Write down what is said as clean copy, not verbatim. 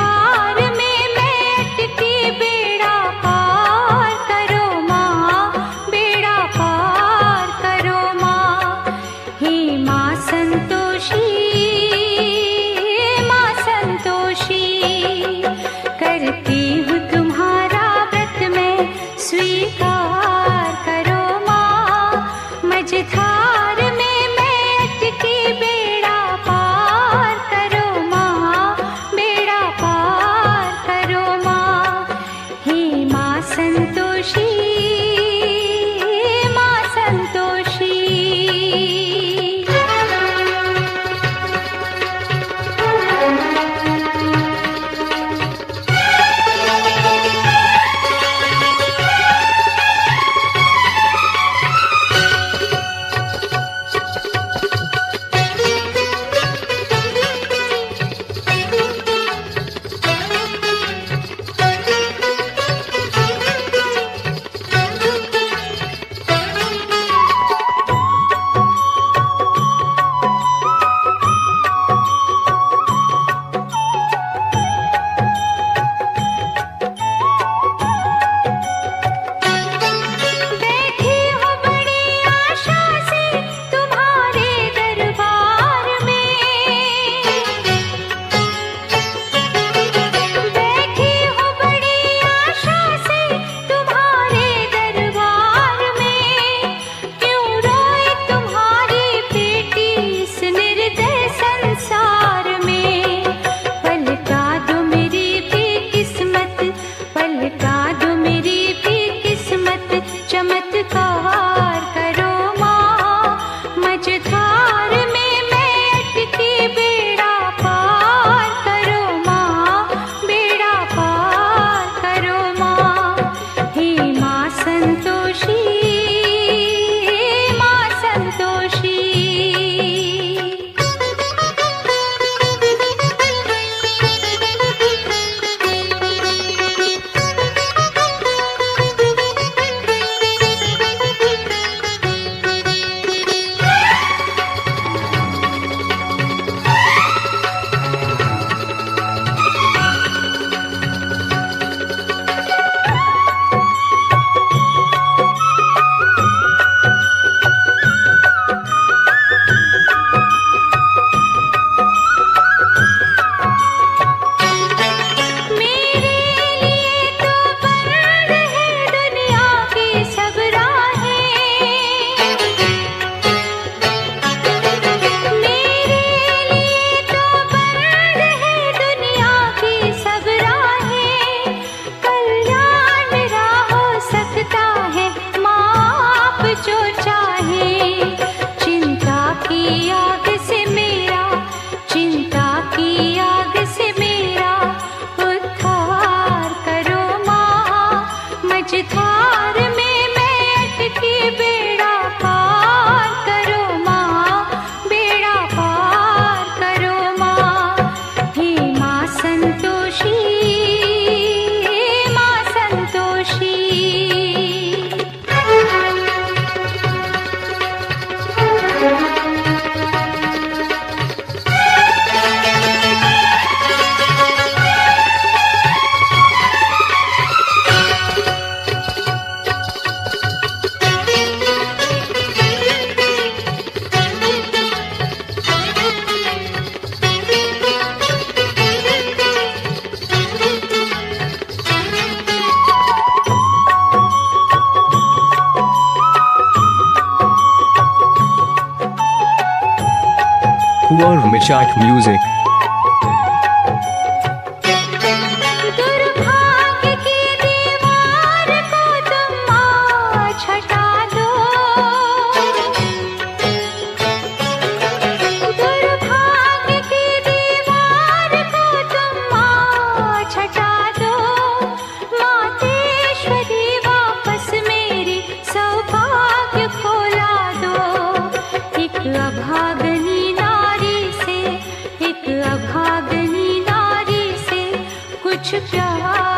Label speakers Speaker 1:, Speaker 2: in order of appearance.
Speaker 1: मझधार में मैं अटकी, बेड़ा पार करो माँ, बेड़ा पार करो माँ। हे माँ संतोषी, माँ संतोषी, करती हूँ तुम्हारा व्रत मैं स्वीकार करो माँ। मझधार में मैं अटकी, बेड़ा पार करो माँ, बेड़ा पार करो माँ। हे माँ संतोषी, माँ संतोषी। चमत्कार करो माँ। मझधार में मैं अटकी, बेड़ा पार करो माँ, बेड़ा पार करो माँ। हे माँ संतोषी, माँ संतोषी। मझधार में मैं अटकी, बेड़ा पार करो माँ, बेड़ा पार करो माँ। हे माँ संतोषी, माँ संतोषी।
Speaker 2: Kuar Mishak Music.
Speaker 1: दुर्भाग्य की दीवार को तुम आज हटा दो, दुर्भाग्य की दीवार को तुम आज हटा दो। मातेश्वरी वापस मेरी सौभाग्य को ला दो। एक अभागनी नारी से, एक अभागनी नारी से कुछ प्यार